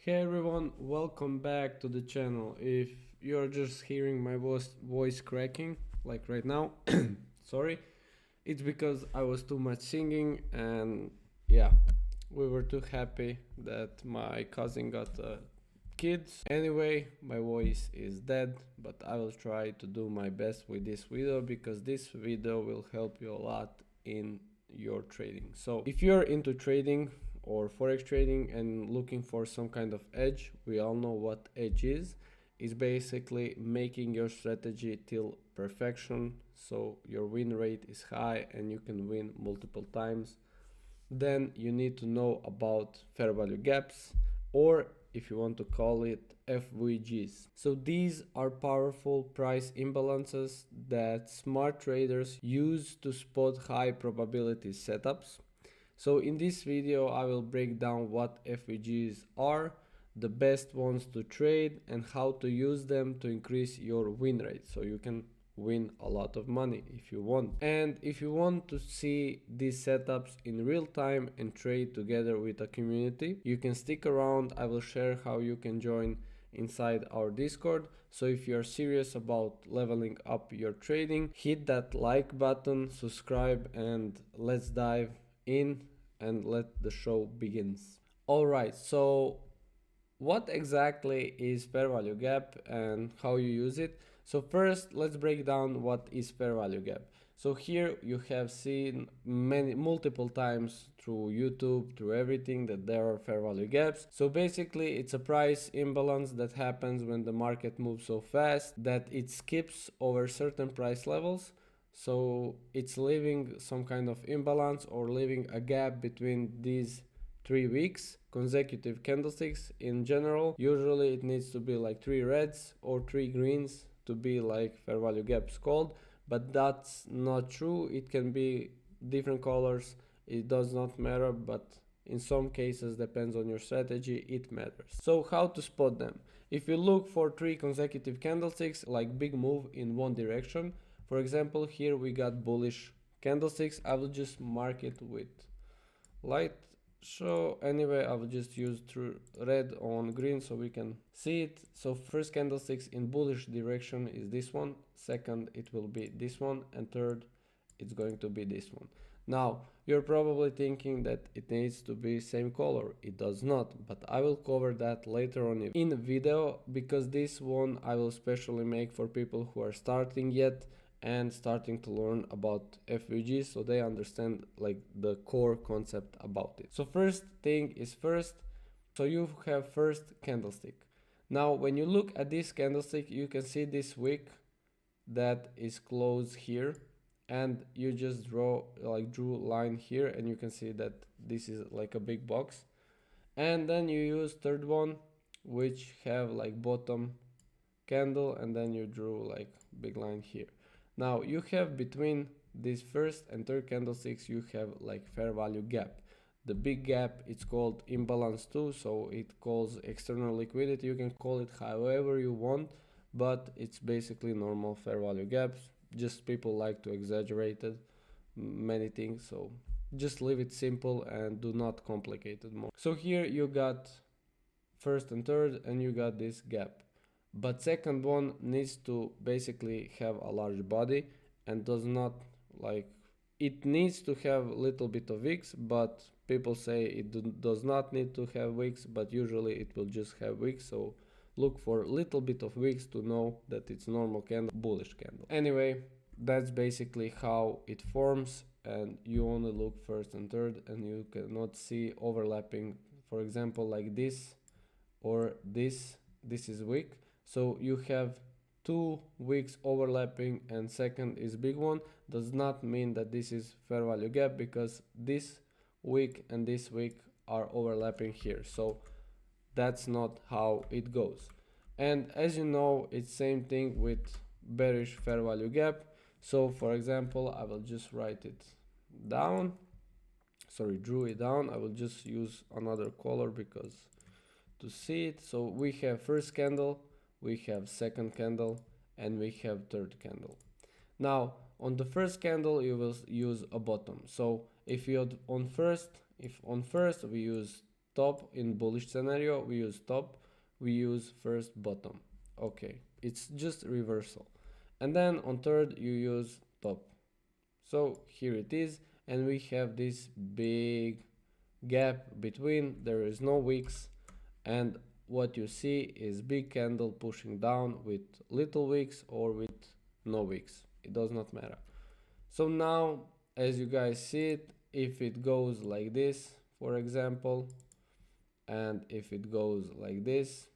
Hey everyone, welcome back to the channel. If you're just hearing my voice cracking, like right now, sorry, it's because I was too much singing and yeah, we were too happy that my cousin got kids. Anyway, my voice is dead, but I will try to do my best with this video because this video will help you a lot in your trading. So if you're into trading or forex trading and looking for some kind of edge, we all know what edge is. It's basically making your strategy till perfection so your win rate is high and you can win multiple times. Then you need to know about fair value gaps, or if you want to call it FVGs. So these are powerful price imbalances that smart traders use to spot high probability setups. So in this video I will break down what FVGs are, the best ones to trade, and how to use them to increase your win rate so you can win a lot of money if you want. And if you want to see these setups in real time and trade together with a community, you can stick around. I will share how you can join inside our Discord. So if you're serious about leveling up your trading, hit that like button, subscribe, and let's dive in and let the show begins. All right, so what exactly is fair value gap and how you use it? So first, let's break down what is fair value gap. So here you have seen multiple times through YouTube, through everything, that there are fair value gaps. So basically it's a price imbalance that happens when the market moves so fast that it skips over certain price levels. So it's leaving some kind of imbalance or leaving a gap between these 3 weeks consecutive candlesticks. In general, usually it needs to be like 3 reds or 3 greens to be like fair value gaps called, but that's not true. It can be different colors, it does not matter, but in some cases, depends on your strategy, it matters. So how to spot them? If you look for 3 consecutive candlesticks, like big move in one direction, for example, here we got bullish candlesticks, I will just mark it with light. So anyway, I will just use red on green so we can see it. So first candlesticks in bullish direction is this one, second it will be this one, and third it's going to be this one. Now you're probably thinking that it needs to be same color. It does not, but I will cover that later on in the video, because this one I will specially make for people who are starting yet and starting to learn about FVGs so they understand like the core concept about it. So first thing is first, so you have first candlestick. Now when you look at this candlestick, you can see this wick that is closed here, and you just drew line here, and you can see that this is like a big box. And then you use third one, which have like bottom candle, and then you drew like big line here. Now you have between this first and third candlesticks, you have like fair value gap. The big gap, it's called imbalance too, so it calls external liquidity. You can call it however you want, but it's basically normal fair value gaps. Just people like to exaggerate it, many things, so just leave it simple and do not complicate it more. So here you got first and third, and you got this gap. But second one needs to basically have a large body and does not like, it needs to have a little bit of wicks, but people say it does not need to have wicks, but usually it will just have wicks. So look for a little bit of wicks to know that it's normal candle, bullish candle. Anyway, that's basically how it forms, and you only look first and third, and you cannot see overlapping, for example, like this or this is wick. So you have 2 wicks overlapping and second is big one. Does not mean that this is fair value gap, because this wick and this wick are overlapping here. So that's not how it goes. And as you know, it's same thing with bearish fair value gap. So for example, I will just write it down. Sorry, drew it down. I will just use another color because to see it. So we have first candle, we have second candle, and we have third candle. Now on the first candle you will use a bottom. So if on first we use top in bullish scenario, we use top, we use first bottom. Okay, it's just reversal. And then on third you use top. So here it is, and we have this big gap between, there is no wicks, and what you see is big candle pushing down with little wicks or with no wicks, it does not matter. So now, as you guys see it, if it goes like this, for example, and if it goes like this,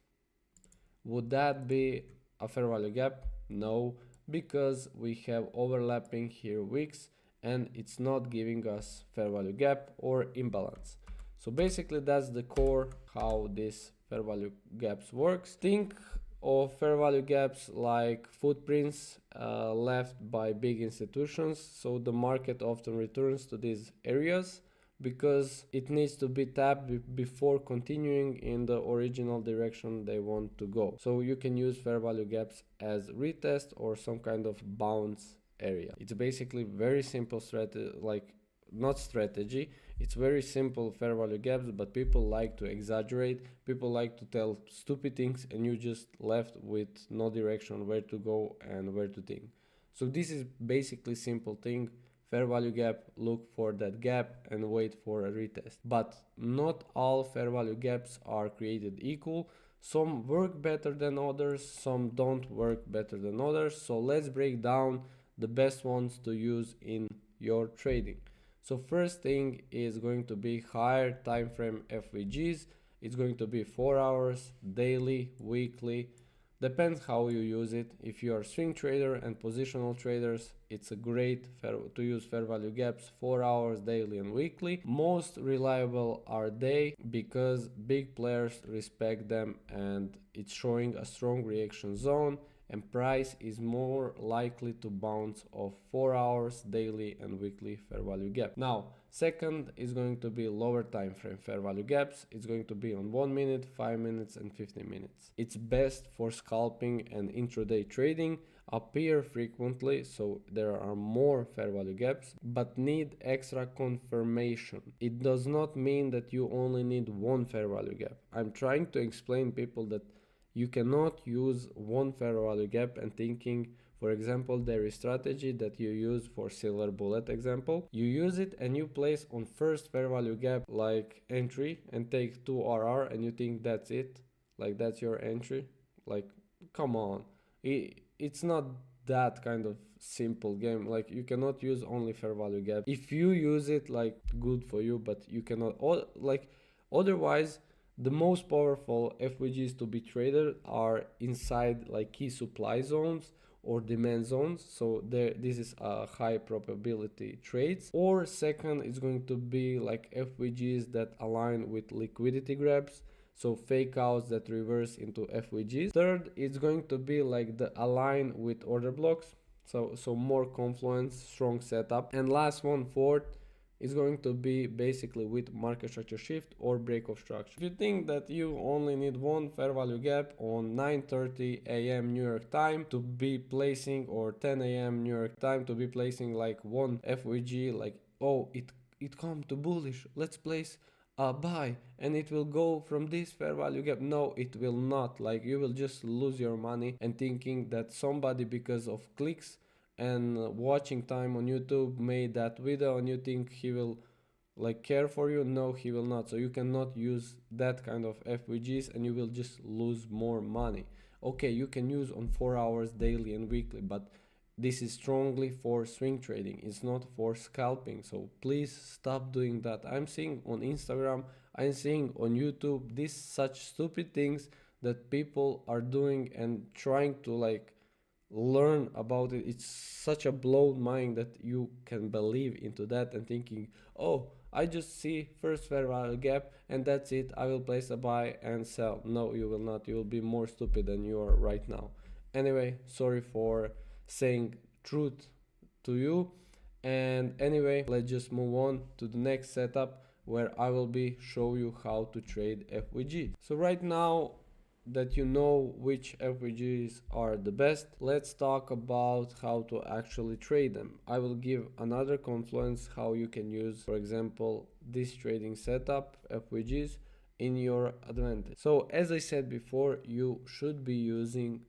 would that be a fair value gap? No, because we have overlapping here wicks and it's not giving us fair value gap or imbalance. So basically that's the core how this fair value gaps works. Think of fair value gaps like footprints left by big institutions. So the market often returns to these areas because it needs to be tapped before continuing in the original direction they want to go. So you can use fair value gaps as retest or some kind of bounce area. It's basically very simple strategy, like not strategy, it's very simple fair value gaps, but people like to exaggerate, people like to tell stupid things, and you just left with no direction where to go and where to think. So this is basically simple thing. Fair value gap, look for that gap and wait for a retest. But not all fair value gaps are created equal. Some work better than others, some don't work better than others. So let's break down the best ones to use in your trading. So first thing is going to be higher time frame FVGs. It's going to be 4 hours, daily, weekly. Depends how you use it. If you are swing trader and positional traders, it's a great to use fair value gaps 4 hours daily and weekly. Most reliable are day because big players respect them and it's showing a strong reaction zone, and price is more likely to bounce off 4 hours daily and weekly fair value gap. Now, second is going to be lower time frame fair value gaps. It's going to be on 1 minute, 5 minutes and 15 minutes. It's best for scalping and intraday trading, appear frequently, so there are more fair value gaps, but need extra confirmation. It does not mean that you only need one fair value gap. I'm trying to explain people that you cannot use one fair value gap and thinking, for example, there is strategy that you use for silver bullet example. You use it and you place on first fair value gap like entry and take 2 RR and you think that's it, like that's your entry. Like, come on, it's not that kind of simple game. Like, you cannot use only fair value gap. If you use it, like, good for you, but you cannot, like, otherwise the most powerful FVGs to be traded are inside like key supply zones or demand zones. So this is a high probability trades. Or second is going to be like FVGs that align with liquidity grabs. So fake outs that reverse into FVGs. Third, it's going to be like the align with order blocks. So more confluence, strong setup. And last one, fourth, is going to be basically with market structure shift or break of structure. If you think that you only need one fair value gap on 9:30 a.m. New York time to be placing, or 10 a.m. New York time to be placing like one FVG, like, oh, it come to bullish, let's place a buy and it will go from this fair value gap. No, it will not. Like, you will just lose your money and thinking that somebody, because of clicks and watching time on YouTube, made that video and you think he will like care for you. No, he will not. So you cannot use that kind of FVGs and you will just lose more money. Okay, you can use on 4 hours daily and weekly, but this is strongly for swing trading, it's not for scalping. So please stop doing that. I'm seeing on Instagram, I'm seeing on YouTube these such stupid things that people are doing and trying to like learn about it. It's such a blown mind that you can believe into that and thinking, oh, I just see first fair value gap and that's it, I will place a buy and sell. No, you will not. You will be more stupid than you are right now. Anyway, sorry for saying truth to you. And anyway, let's just move on to the next setup where I will be show you how to trade FVG. So right now that you know which FVGs are the best, let's talk about how to actually trade them. I will give another confluence how you can use, for example, this trading setup FVGs in your advantage. So as I said before, you should be using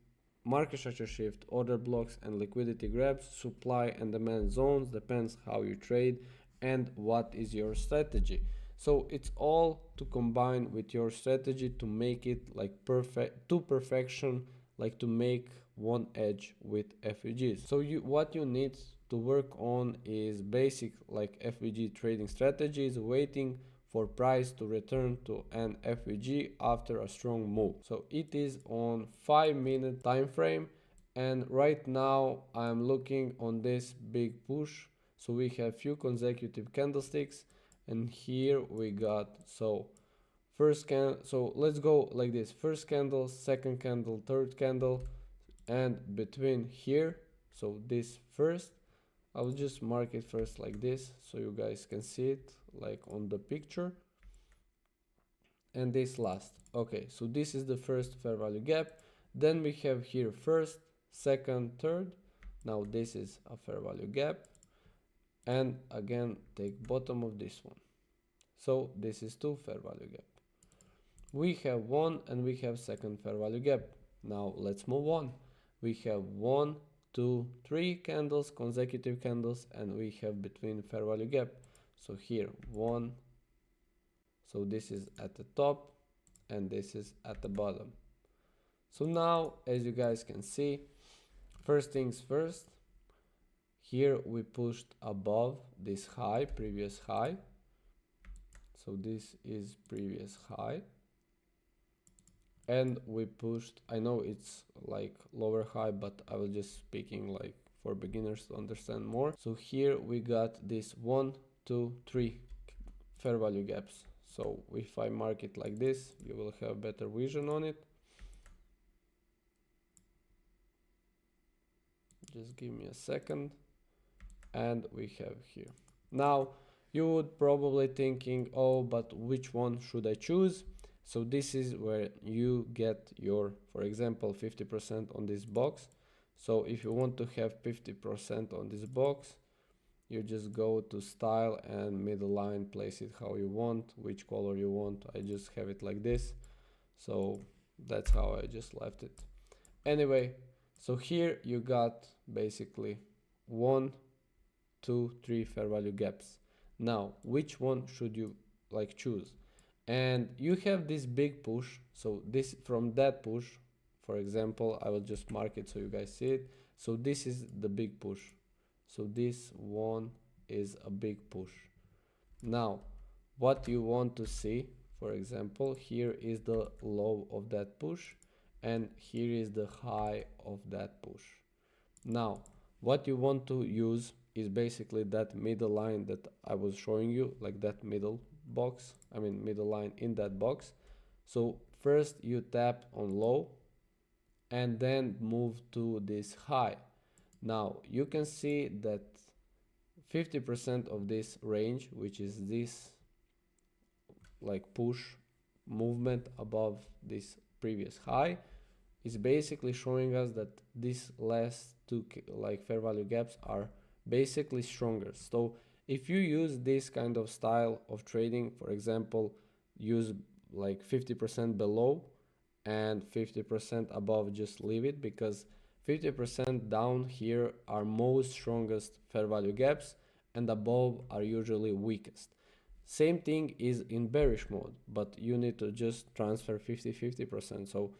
market structure shift, order blocks, and liquidity grabs. Supply and demand zones depends how you trade and what is your strategy. So it's all to combine with your strategy to make it like perfect to perfection, like to make one edge with FVGs. So what you need to work on is basic like FVG trading strategies, waiting for price to return to an FVG after a strong move. So it is on 5-minute time frame, and right now I'm looking on this big push. So we have few consecutive candlesticks, and here we got so let's go like this: first candle, second candle, third candle, and between here, so this first, I'll just mark it first like this so you guys can see it like on the picture, and this last. Okay, so this is the first fair value gap. Then we have here first, second, third. Now this is a fair value gap, and again take bottom of this one. So this is two fair value gap. We have one and we have second fair value gap. Now let's move on. We have 1, 2, 3 candles, consecutive candles, and we have between fair value gap. So here 1, so this is at the top and this is at the bottom. So now, as you guys can see, first things first, here we pushed above this high, previous high. So this is previous high, and we pushed, I know it's like lower high, but I was just speaking like for beginners to understand more. So here we got this 1, 2, 3 fair value gaps. So if I mark it like this, you will have better vision on it. Just give me a second, and we have here. Now you would probably thinking, oh, but which one should I choose? So this is where you get your, for example, 50% on this box. So if you want to have 50% on this box, you just go to style and middle line, place it how you want, which color you want. I just have it like this. So that's how I just left it. Anyway, so here you got basically 1, 2, 3 fair value gaps. Now, which one should you like choose? And you have this big push. So this, from that push, for example, I will just mark it so you guys see it. So this is the big push. So this one is a big push. Now, what you want to see, for example, here is the low of that push, and here is the high of that push. Now, what you want to use is basically that middle line that I was showing you, like that middle box, I mean middle line in that box. So first you tap on low and then move to this high. Now you can see that 50% of this range, which is this like push movement above this previous high, is basically showing us that these last two like fair value gaps are basically stronger. So if you use this kind of style of trading, for example, use like 50% below and 50% above, just leave it, because 50% down here are most strongest fair value gaps and above are usually weakest. Same thing is in bearish mode, but you need to just transfer 50-50%. So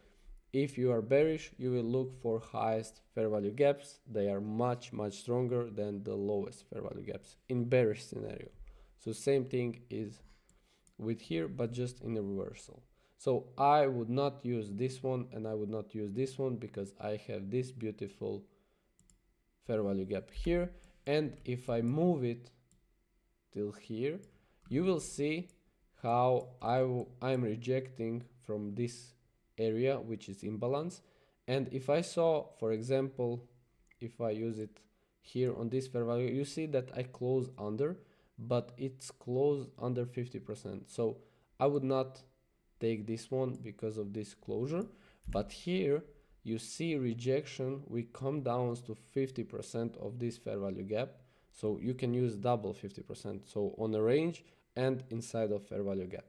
if you are bearish, you will look for highest fair value gaps. They are much stronger than the lowest fair value gaps in bearish scenario. So same thing is with here, but just in a reversal. So I would not use this one and I would not use this one because I have this beautiful fair value gap here. And if I move it till here, you will see how I'm rejecting from this area, which is imbalance. And if I saw, for example, if I use it here on this fair value, you see that I close under, but it's closed under 50%. So I would not take this one because of this closure. But here you see rejection, we come down to 50% of this fair value gap. So you can use double 50%. So on a range and inside of fair value gap.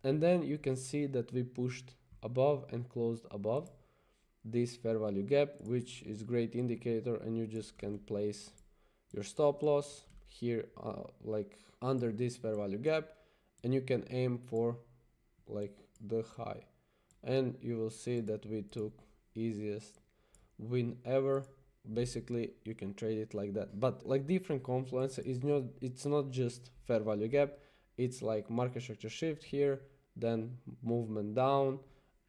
And then you can see that we pushed above and closed above this fair value gap, which is great indicator, and you just can place your stop loss here like under this fair value gap, and you can aim for like the high, and you will see that we took easiest win ever. Basically you can trade it like that, but like different confluence is not, it's not just fair value gap, it's like market structure shift here, then movement down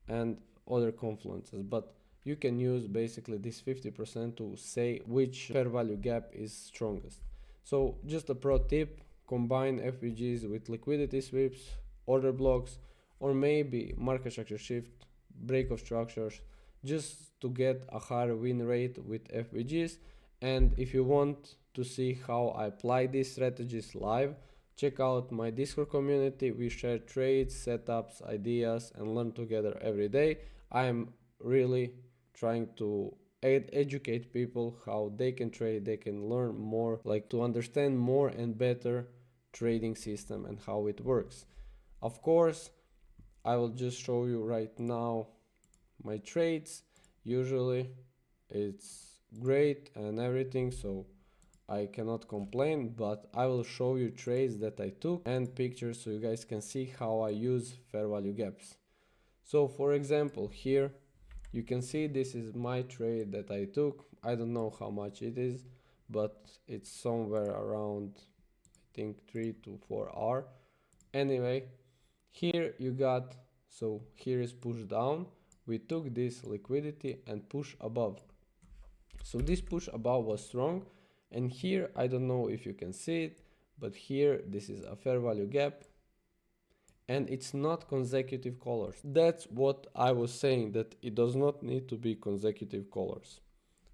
and other confluences. But you can use basically this 50% to say which fair value gap is strongest. So just a pro tip, combine FVGs with liquidity sweeps, order blocks, or maybe market structure shift, break of structures, just to get a higher win rate with FVGs. And if you want to see how I apply these strategies live, check out my Discord community. We share trades, setups, ideas, and learn together every day. I'm really trying to educate people how they can trade, they can learn more, like to understand more and better trading system and how it works. Of course, I will just show you right now my trades. Usually it's great and everything, so I cannot complain, but I will show you trades that I took and pictures so you guys can see how I use fair value gaps. So for example, here you can see this is my trade that I took. I don't know how much it is, but it's somewhere around, I think 3 to 4 hours. Anyway, here you got, so here is push down. We took this liquidity and push above. So this push above was strong, and here I don't know if you can see it, but here this is a fair value gap, and it's not consecutive colors. That's what I was saying, that it does not need to be consecutive colors.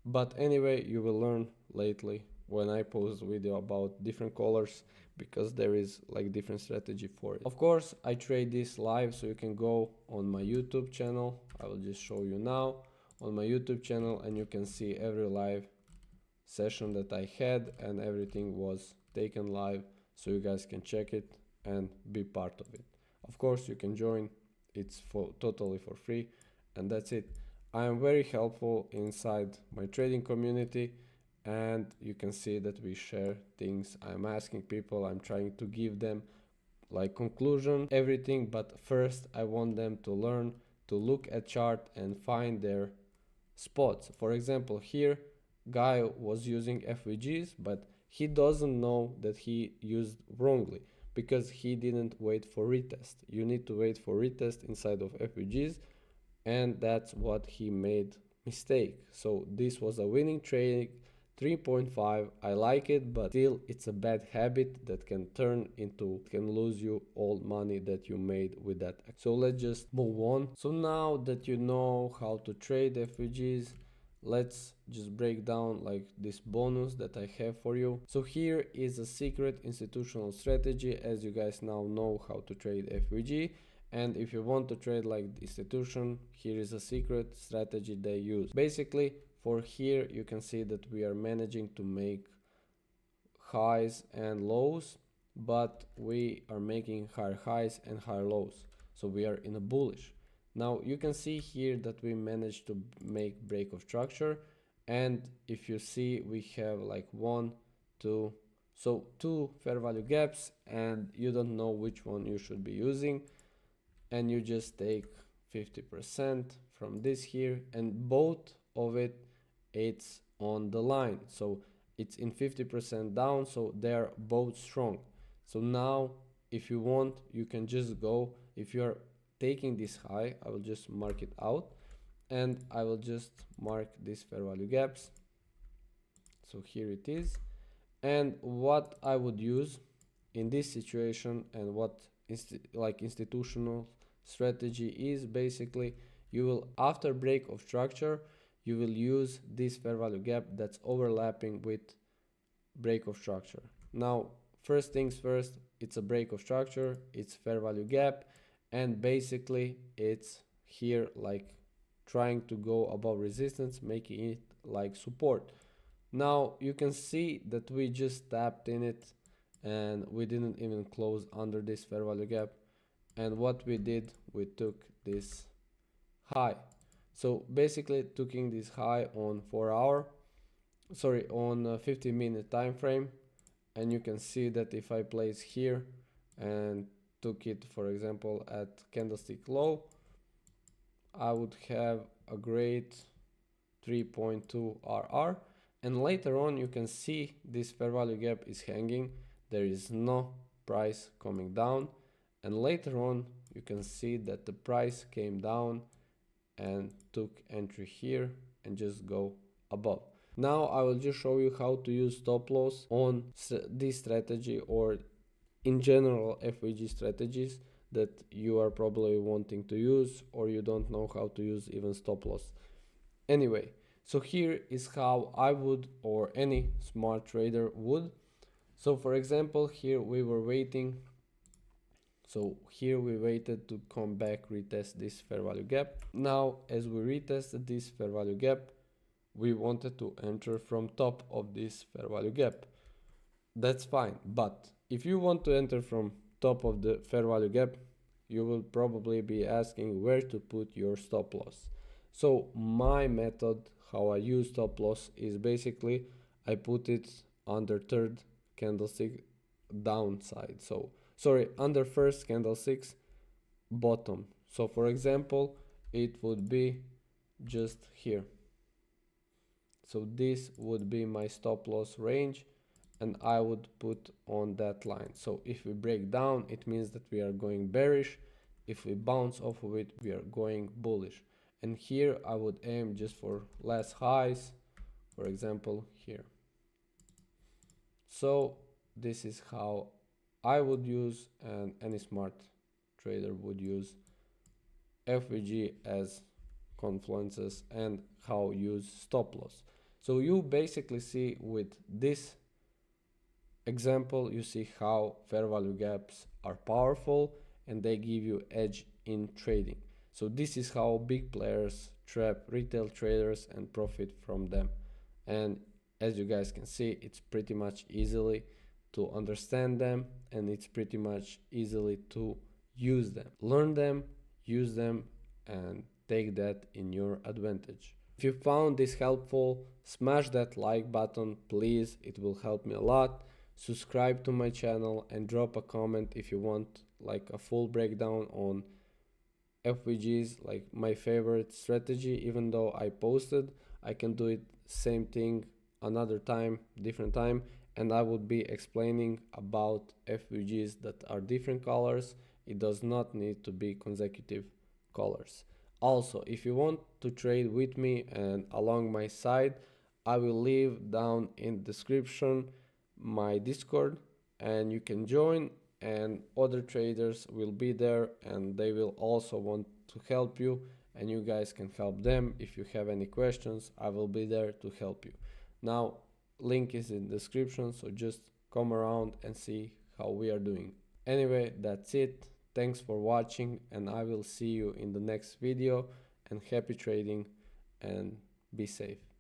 But anyway, you will learn lately when I post video about different colors, because there is like different strategy for it. Of course, I trade this live, so you can go on my YouTube channel. I will just show you now on my YouTube channel, and you can see every live session that I had, and everything was taken live, so you guys can check it and be part of it. Of course, you can join, it's totally for free, and that's it. I am very helpful inside my trading community, and you can see that we share things. I'm asking people, I'm trying to give them like conclusion, everything, but first I want them to learn to look at chart and find their spots. For example, here guy was using FVGs, but he doesn't know that he used wrongly, because he didn't wait for retest. You need to wait for retest inside of FVGs, and that's what he made mistake. So this was a winning trade, 3.5. I like it, but still it's a bad habit that can turn into, can lose you all money that you made with that. So let's just move on. So now that you know how to trade FVGs, let's just break down like this bonus that I have for you. So here is a secret institutional strategy, as you guys now know how to trade FVG. And if you want to trade like the institution, here is a secret strategy they use. Basically, for here you can see that we are managing to make highs and lows, but we are making higher highs and higher lows. So we are in a bullish. Now you can see here that we managed to make break of structure, and if you see, we have like 1, 2, so 2 fair value gaps, and you don't know which one you should be using, and you just take 50% from this here, and both of it's on the line, so it's in 50% down, so they're both strong. So now if you want, you can just go, if you're taking this high, I will just mark it out, and I will just mark these fair value gaps. So here it is. And what I would use in this situation, and what like institutional strategy is, basically you will, after break of structure, you will use this fair value gap that's overlapping with break of structure. Now first things first, it's a break of structure, it's fair value gap, and basically it's here like trying to go above resistance, making it like support. Now you can see that we just tapped in it, and we didn't even close under this fair value gap, and what we did, we took this high. So basically taking this high on 50-minute time frame, and you can see that if I place here and took it, for example, at candlestick low, I would have a great 3.2 RR, and later on you can see this fair value gap is hanging, there is no price coming down, and later on you can see that the price came down and took entry here and just go above. Now I will just show you how to use stop loss on this strategy, or in general FVG strategies that you are probably wanting to use, or you don't know how to use even stop loss. Anyway, so here is how I would, or any smart trader would. So for example, here we were waiting. So here we waited to come back, retest this fair value gap. Now, as we retested this fair value gap, we wanted to enter from top of this fair value gap. That's fine, but if you want to enter from top of the fair value gap, you will probably be asking where to put your stop loss. So my method, how I use stop loss, is basically I put it under third candlestick downside. So sorry, under first candlestick's bottom. So for example, it would be just here. So this would be my stop loss range, and I would put on that line. So if we break down, it means that we are going bearish. If we bounce off of it, we are going bullish. And here I would aim just for less highs, for example here. So this is how I would use, and any smart trader would use, FVG as confluences, and how use stop loss. So you basically see with this example, you see how fair value gaps are powerful and they give you edge in trading. So this is how big players trap retail traders and profit from them. And as you guys can see, it's pretty much easily to understand them, and it's pretty much easily to use them. Learn them, use them, and take that in your advantage. If you found this helpful, smash that like button, please, it will help me a lot. Subscribe to my channel and drop a comment if you want like a full breakdown on FVGs, like my favorite strategy. Even though I posted, I can do it same thing another time, different time, and I would be explaining about FVGs that are different colors. It does not need to be consecutive colors. Also, if you want to trade with me and along my side, I will leave down in the description my Discord, and you can join, and other traders will be there and they will also want to help you, and you guys can help them. If you have any questions, I will be there to help you. Now, link is in the description, so just come around and see how we are doing. Anyway, that's it. Thanks for watching, and I will see you in the next video, and happy trading and be safe.